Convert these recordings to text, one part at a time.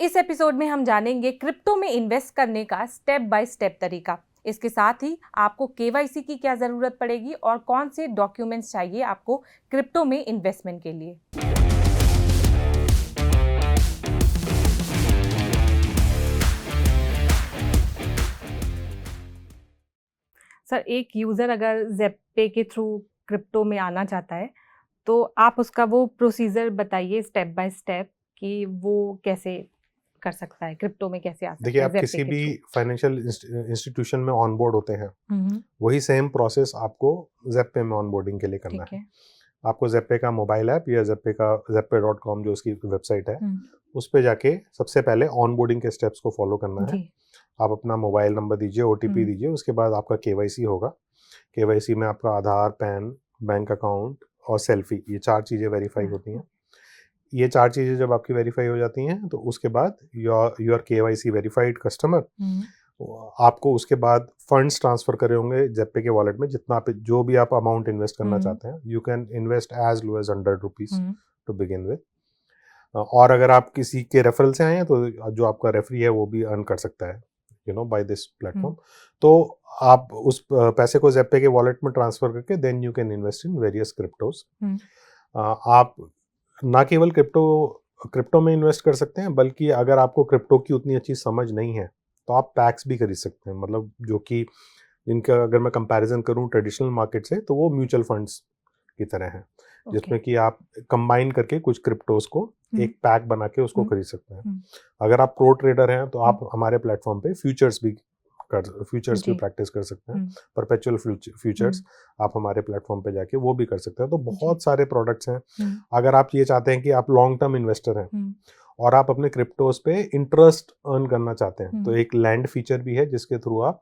इस एपिसोड में हम जानेंगे क्रिप्टो में इन्वेस्ट करने का स्टेप बाय स्टेप तरीका। इसके साथ ही आपको केवाईसी की क्या ज़रूरत पड़ेगी और कौन से डॉक्यूमेंट्स चाहिए आपको क्रिप्टो में इन्वेस्टमेंट के लिए। सर, एक यूज़र अगर ज़ेप्पे के थ्रू क्रिप्टो में आना चाहता है तो आप उसका वो प्रोसीजर बताइए स्टेप बाय स्टेप कि वो कैसे कर सकता है, क्रिप्टो में कैसे आ सकता है। देखिए, आप ज़ेप्पे किसी के भी थ्रू। फाइनेंशियल इंस्टीट्यूशन में ऑनबोर्ड होते हैं, वही सेम प्रोसेस आपको ज़ेप्पे में ऑनबोर्डिंग के लिए करना ठीक है। है। आपको ज़ेप्पे का मोबाइल ऐप या ज़ेप्पे.com जो उसकी वेबसाइट है, उस पे जाके सबसे पहले ऑनबोर्डिंग के स्टेप्स को फॉलो करना है। जी। आप अपना मोबाइल नंबर दीजिए, ओटीपी दीजिए, उसके बाद आपका केवाईसी होगा। केवाईसी में आपका आधार, पैन, बैंक अकाउंट और सेल्फी, ये 4 चीज़ें वेरीफाई होती हैं। ये 4 चीज़ें जब आपकी वेरीफाई हो जाती हैं तो उसके बाद you are KYC verified customer. आपको उसके बाद फंड्स ट्रांसफर करे होंगे ज़ेप्पे के वॉलेट में, जितना आप जो भी आप अमाउंट इन्वेस्ट करना चाहते हैं। You can invest as low as ₹100 to begin with. और अगर आप किसी के रेफरल से आए हैं तो जो आपका रेफरी है वो भी अर्न कर सकता है, बाय दिस प्लेटफॉर्म। तो आप उस पैसे को ज़ेप्पे के वॉलेट में ट्रांसफर करके then you can invest in various cryptos. आप ना केवल क्रिप्टो में इन्वेस्ट कर सकते हैं, बल्कि अगर आपको क्रिप्टो की उतनी अच्छी समझ नहीं है तो आप पैक्स भी खरीद सकते हैं। मतलब जो कि इनका अगर मैं कंपैरिजन करूं ट्रेडिशनल मार्केट से, तो वो म्यूचुअल फंड्स की तरह हैं, जिसमें कि आप कंबाइन करके कुछ क्रिप्टोज को एक पैक बना के उसको खरीद सकते हैं। अगर आप प्रो ट्रेडर हैं तो आप हमारे प्लेटफॉर्म पे फ्यूचर्स भी प्रैक्टिस कर सकते हैं। परपेचुअल फ्यूचर्स आप हमारे प्लेटफॉर्म पे जाके वो भी कर सकते हैं। तो बहुत सारे प्रोडक्ट्स हैं। अगर आप ये चाहते हैं कि आप लॉन्ग टर्म इन्वेस्टर हैं और आप अपने क्रिप्टोज पे इंटरेस्ट अर्न करना चाहते हैं, तो एक लैंड फीचर भी है जिसके थ्रू आप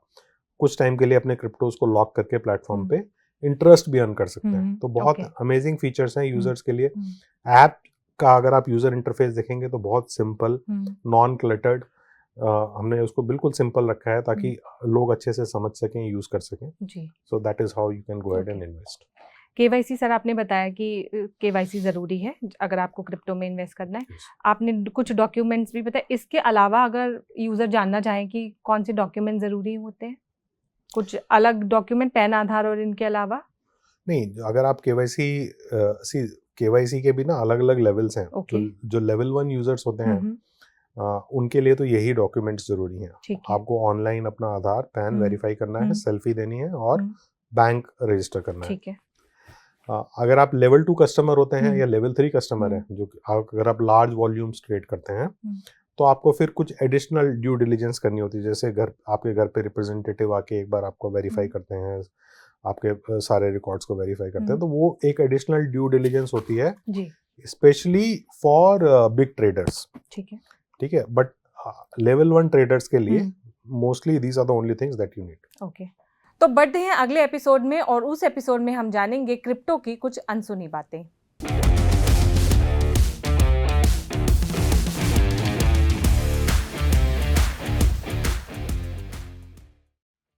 कुछ टाइम के लिए अपने क्रिप्टोज को लॉक करके प्लेटफॉर्म पे इंटरेस्ट भी अर्न कर सकते हैं। तो बहुत अमेजिंग फीचर्स हैं यूजर्स के लिए। ऐप का अगर आप यूजर इंटरफेस देखेंगे तो बहुत सिंपल, नॉन क्लटर्ड, हमने उसको बिल्कुल सिंपल रखा है ताकि लोग अच्छे से समझ सकें, यूज कर सकें। So that is how you can go ahead and invest. KYC, sir आपने बताया कि केवाईसी ज़रूरी है अगर आपको क्रिप्टो में इन्वेस्ट करना है। आपने कुछ डॉक्यूमेंट्स भी बताया। इसके अलावा अगर यूज़र जानना चाहें कि कौन से डॉक्यूमेंट ज़रूरी होते हैं, कुछ अलग डॉक्यूमेंट, पैन, आधार और इनके अलावा? नहीं, अगर आप केवाईसी के भी ना अलग अलग लेवल्स हैं। जो लेवल 1 यूजर्स होते हैं उनके लिए तो यही डॉक्यूमेंट्स जरूरी हैं। आपको ऑनलाइन अपना आधार, पैन वेरीफाई करना है, सेल्फी देनी है और बैंक रजिस्टर करना है। अगर आप लेवल 2 कस्टमर होते हैं या लेवल 3 कस्टमर हैं, जो अगर आप लार्ज वॉल्यूम्स ट्रेड करते हैं, तो आपको फिर कुछ एडिशनल ड्यू डिलिजेंस करनी होती है। जैसे आपके घर पे रिप्रेजेंटेटिव आके एक बार आपको वेरीफाई करते हैं, आपके सारे रिकॉर्ड्स को वेरीफाई करते हैं, तो वो एक एडिशनल ड्यू डिलिजेंस होती है, स्पेशली फॉर बिग ट्रेडर्स। ठीक है, बट लेवल 1 ट्रेडर्स के लिए mostly these are the only things that you need. तो बढ़ते हैं अगले एपिसोड में, और उस एपिसोड में हम जानेंगे क्रिप्टो की कुछ अनसुनी बातें।